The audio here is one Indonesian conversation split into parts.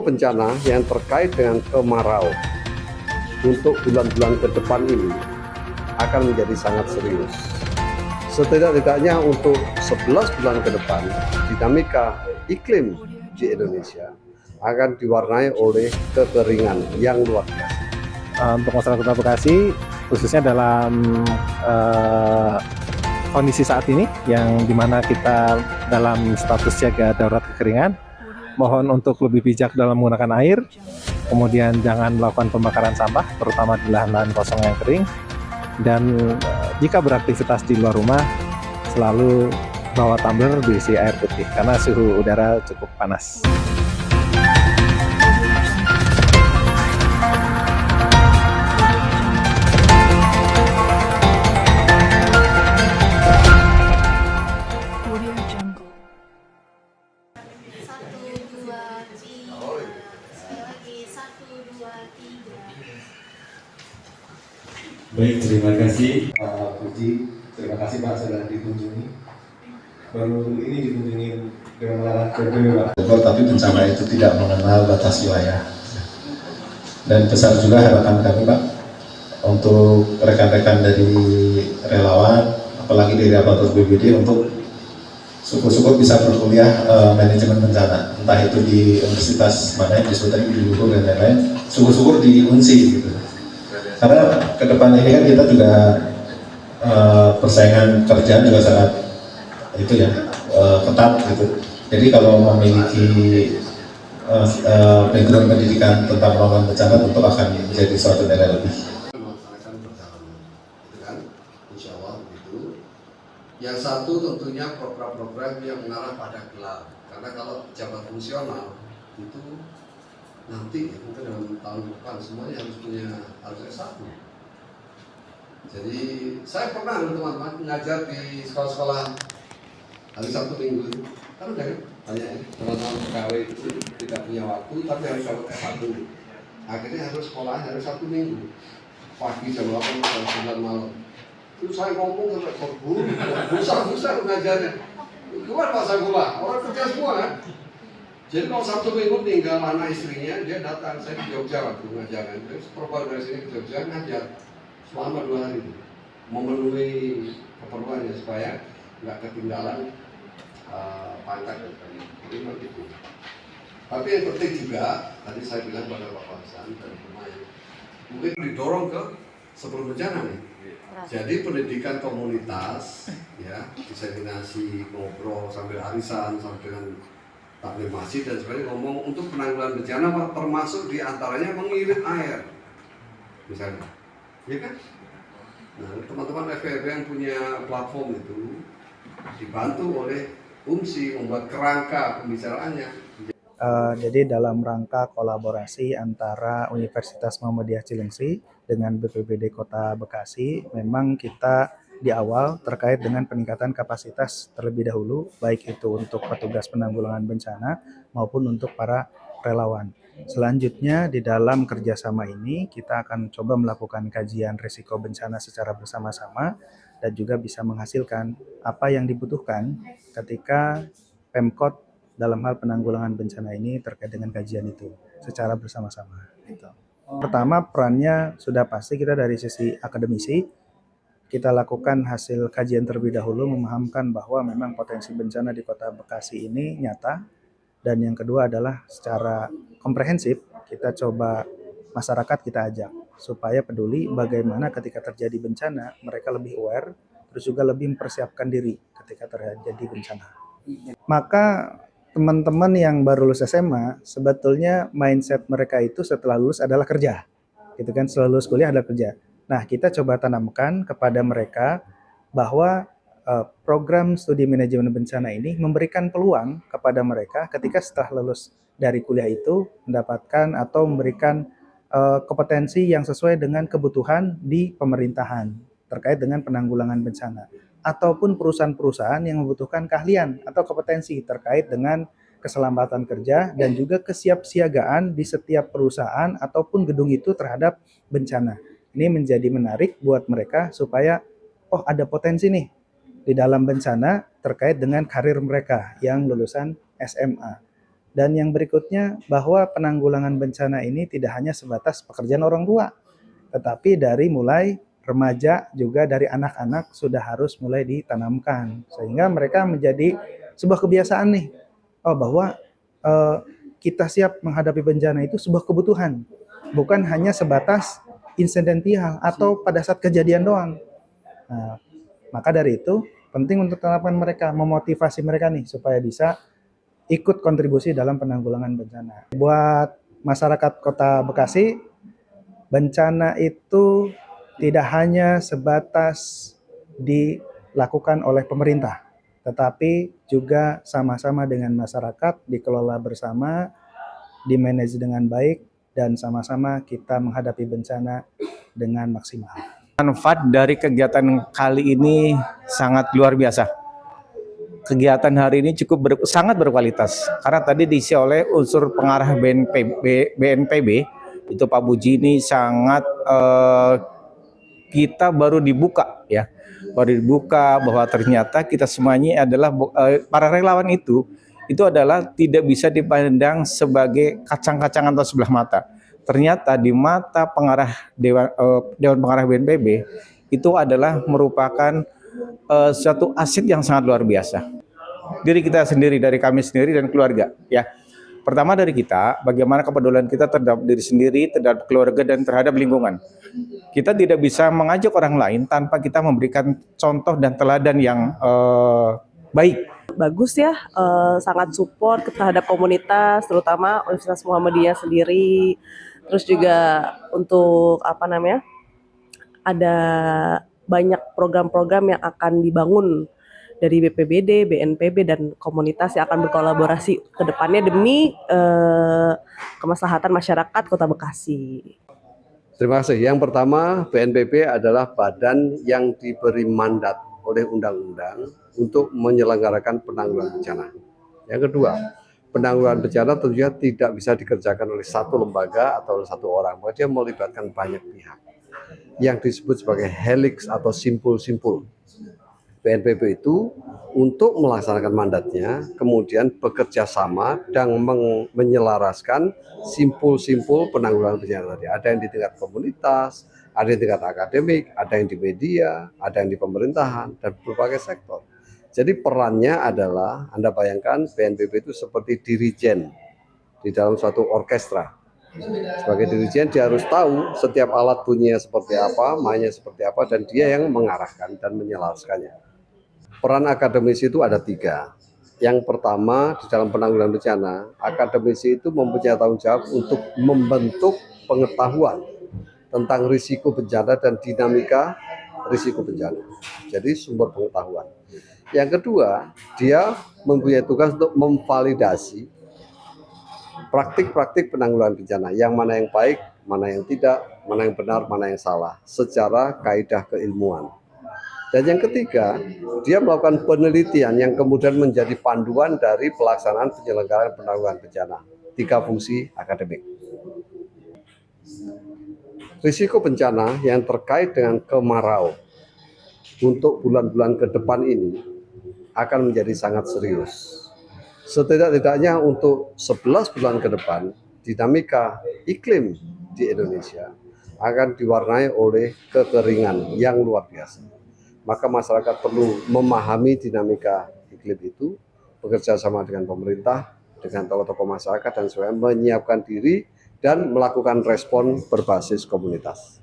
Bencana yang terkait dengan kemarau untuk bulan-bulan ke depan ini akan menjadi sangat serius. Setidak-tidaknya untuk 11 bulan ke depan, dinamika iklim di Indonesia akan diwarnai oleh kekeringan yang luar biasa. Untuk masyarakat Kota Bekasi, khususnya dalam kondisi saat ini, yang dimana kita dalam status siaga darurat kekeringan, mohon untuk lebih bijak dalam menggunakan air, kemudian jangan melakukan pembakaran sampah, terutama di lahan-lahan kosong yang kering, dan jika beraktivitas di luar rumah, selalu bawa tumbler berisi air putih, karena suhu udara cukup panas. Baik, terima kasih Pak Puji. Terima kasih Pak sudah dikunjungi. Baru ini dikunjungi dengan melakukan PPW Pak. Tapi bencana itu tidak mengenal batas wilayah. Dan besar juga harapan kami Pak untuk rekan-rekan dari relawan, apalagi dari aparatur BPBD untuk syukur-syukur bisa berkuliah manajemen bencana, entah itu di universitas mana yang disebut tadi di Luhur dan lain-lain. Syukur-syukur di UNSI gitu. Karena ke depan ini kan kita juga persaingan kerja juga sangat itu ya ketat gitu. Jadi kalau memiliki background pendidikan tentang penanggulangan bencana tentu akan menjadi suatu nilai lebih. Melaksanakan perjalanan, gitu kan? Insya Allah begitu. Yang satu tentunya program-program yang mengarah pada gelar. Karena kalau pejabat fungsional itu nanti mungkin dalam tahun depan semuanya harus S1. Jadi saya pernah teman-teman mengajar di sekolah-sekolah hari Sabtu Minggu itu kan udah banyak ya teman-teman pegawai itu tidak punya waktu tapi harus dapat S1. Akhirnya harus sekolah hari Sabtu Minggu pagi jam 8 jam 9 malam. Terus saya ngomong sampai berburu, susah mengajarnya. Gimana Pak Saifullah? Orang kerja semua kan? Jadi kalau Sabtu Minggu tinggal anak istrinya, dia datang, saya di Jogja waktu ngajaran, terus perubahan dari sini ke Jogja ngajar selama 2 hari itu, memenuhi keperluannya supaya nggak ketinggalan pangkat dan sebagainya. Itu. Tapi yang penting juga, tadi saya bilang pada Pak Hasan dan pemain, mungkin didorong ke sebelum bencana nih. Jadi pendidikan komunitas, ya, diseminasi, ngobrol sambil arisan, sambil dengan taklim masjid dan sebagainya, ngomong untuk penanggulangan bencana termasuk diantaranya mengirit air misalnya, ya kan? Nah teman-teman FPB yang punya platform itu dibantu oleh UNSI membuat kerangka pembicaraannya. Jadi dalam rangka kolaborasi antara Universitas Muhammadiyah Cilengsi dengan BPBD Kota Bekasi, memang kita di awal terkait dengan peningkatan kapasitas terlebih dahulu, baik itu untuk petugas penanggulangan bencana maupun untuk para relawan. Selanjutnya di dalam kerjasama ini kita akan coba melakukan kajian risiko bencana secara bersama-sama dan juga bisa menghasilkan apa yang dibutuhkan ketika Pemkot dalam hal penanggulangan bencana ini terkait dengan kajian itu secara bersama-sama. Gitu. Pertama, perannya sudah pasti kita dari sisi akademisi, kita lakukan hasil kajian terlebih dahulu, memahamkan bahwa memang potensi bencana di Kota Bekasi ini nyata, dan yang kedua adalah secara komprehensif kita coba masyarakat kita ajak supaya peduli bagaimana ketika terjadi bencana mereka lebih aware, terus juga lebih mempersiapkan diri ketika terjadi bencana. Maka teman-teman yang baru lulus SMA sebetulnya mindset mereka itu setelah lulus adalah kerja, gitu kan? Setelah lulus kuliah adalah kerja. Nah, kita coba tanamkan kepada mereka bahwa program studi manajemen bencana ini memberikan peluang kepada mereka ketika setelah lulus dari kuliah itu mendapatkan atau memberikan kompetensi yang sesuai dengan kebutuhan di pemerintahan terkait dengan penanggulangan bencana, ataupun perusahaan-perusahaan yang membutuhkan keahlian atau kompetensi terkait dengan keselamatan kerja dan juga kesiapsiagaan di setiap perusahaan ataupun gedung itu terhadap bencana. Ini menjadi menarik buat mereka supaya oh ada potensi nih di dalam bencana terkait dengan karir mereka yang lulusan SMA. Dan yang berikutnya bahwa penanggulangan bencana ini tidak hanya sebatas pekerjaan orang tua, tetapi dari mulai remaja juga dari anak-anak sudah harus mulai ditanamkan sehingga mereka menjadi sebuah kebiasaan nih. Oh, bahwa eh, kita siap menghadapi bencana itu sebuah kebutuhan, bukan hanya sebatas insidental atau pada saat kejadian doang. Nah, maka dari itu penting untuk tanamkan mereka, memotivasi mereka nih supaya bisa ikut kontribusi dalam penanggulangan bencana. Buat masyarakat Kota Bekasi, bencana itu tidak hanya sebatas dilakukan oleh pemerintah, tetapi juga sama-sama dengan masyarakat, dikelola bersama, dimanage dengan baik, dan sama-sama kita menghadapi bencana dengan maksimal. Manfaat dari kegiatan kali ini sangat luar biasa. Kegiatan hari ini sangat berkualitas karena tadi diisi oleh unsur pengarah BNPB itu Pak Buji ini sangat kita baru dibuka bahwa ternyata kita semuanya adalah para relawan itu adalah tidak bisa dipandang sebagai kacang-kacangan atau sebelah mata. Ternyata di mata pengarah Dewan Pengarah BNPB itu adalah merupakan suatu aset yang sangat luar biasa. Diri kita sendiri, dari kami sendiri dan keluarga, ya. Pertama dari kita, bagaimana kepedulian kita terhadap diri sendiri, terhadap keluarga dan terhadap lingkungan. Kita tidak bisa mengajak orang lain tanpa kita memberikan contoh dan teladan yang baik. Bagus ya, sangat support terhadap komunitas, terutama Universitas Muhammadiyah sendiri. Terus juga untuk ada banyak program-program yang akan dibangun dari BPBD, BNPB, dan komunitas yang akan berkolaborasi ke depannya demi kemaslahatan masyarakat Kota Bekasi. Terima kasih. Yang pertama, BNPB adalah badan yang diberi mandat oleh undang-undang untuk menyelenggarakan penanggulangan bencana. Yang kedua, penanggulangan bencana tentunya tidak bisa dikerjakan oleh satu lembaga atau oleh satu orang, bahwa dia melibatkan banyak pihak yang disebut sebagai helix atau simpul-simpul. BNPB itu untuk melaksanakan mandatnya kemudian bekerja sama dan menyelaraskan simpul-simpul penanggulangan bencana tadi. Ada yang di tingkat komunitas, ada yang di tingkat akademik, ada yang di media, ada yang di pemerintahan, dan berbagai sektor. Jadi perannya adalah, Anda bayangkan BNPB itu seperti dirijen di dalam suatu orkestra. Sebagai dirijen dia harus tahu setiap alat bunyinya seperti apa, mainnya seperti apa, dan dia yang mengarahkan dan menyelaraskannya. Peran akademisi itu ada 3. Yang pertama, di dalam penanggulangan bencana, akademisi itu mempunyai tanggung jawab untuk membentuk pengetahuan tentang risiko bencana dan dinamika risiko bencana. Jadi sumber pengetahuan. Yang kedua, dia mempunyai tugas untuk memvalidasi praktik-praktik penanggulangan bencana, yang mana yang baik, mana yang tidak, mana yang benar, mana yang salah, secara kaidah keilmuan. Dan yang ketiga, dia melakukan penelitian yang kemudian menjadi panduan dari pelaksanaan penyelenggaraan penanggulangan bencana. 3 fungsi akademik. Risiko bencana yang terkait dengan kemarau untuk bulan-bulan ke depan ini akan menjadi sangat serius. Setidak-tidaknya untuk 11 bulan ke depan, dinamika iklim di Indonesia akan diwarnai oleh kekeringan yang luar biasa. Maka masyarakat perlu memahami dinamika iklim itu, bekerja sama dengan pemerintah, dengan tokoh-tokoh masyarakat, dan sebagainya, menyiapkan diri dan melakukan respon berbasis komunitas.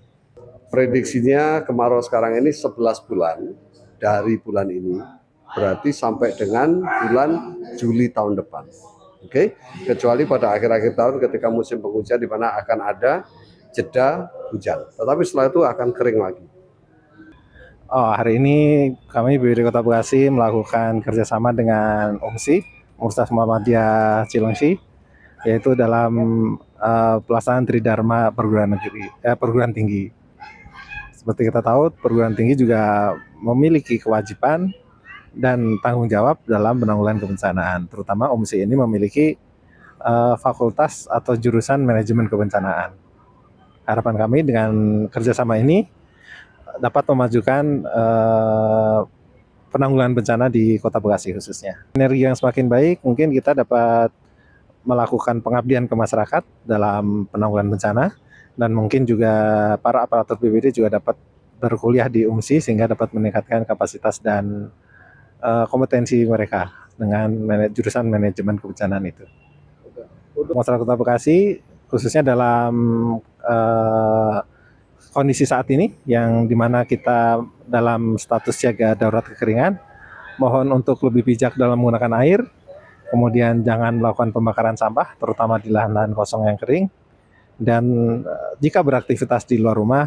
Prediksinya kemarau sekarang ini 11 bulan dari bulan ini, berarti sampai dengan bulan Juli tahun depan. Oke, kecuali pada akhir-akhir tahun ketika musim penghujan di mana akan ada jeda hujan. Tetapi setelah itu akan kering lagi. Hari ini kami BPBD Kota Bekasi melakukan kerjasama dengan UMSI, Universitas Muhammadiyah Cilengsi, yaitu dalam pelaksanaan Tridharma perguruan tinggi. Seperti kita tahu, perguruan tinggi juga memiliki kewajiban dan tanggung jawab dalam penanggulangan kebencanaan. Terutama UMSI ini memiliki fakultas atau jurusan manajemen kebencanaan. Harapan kami dengan kerjasama ini dapat memajukan penanggulangan bencana di Kota Bekasi khususnya. Energi yang semakin baik, mungkin kita dapat melakukan pengabdian ke masyarakat dalam penanggulangan bencana, dan mungkin juga para aparatur BPBD juga dapat berkuliah di UMSI sehingga dapat meningkatkan kapasitas dan kompetensi mereka dengan jurusan manajemen kebencanaan itu. Masyarakat Kota Bekasi khususnya dalam kondisi saat ini yang dimana kita dalam status siaga darurat kekeringan, mohon untuk lebih bijak dalam menggunakan air, kemudian jangan melakukan pembakaran sampah terutama di lahan-lahan kosong yang kering, dan jika beraktivitas di luar rumah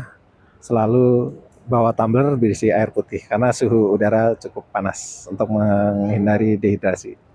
selalu bawa tumbler berisi air putih karena suhu udara cukup panas untuk menghindari dehidrasi.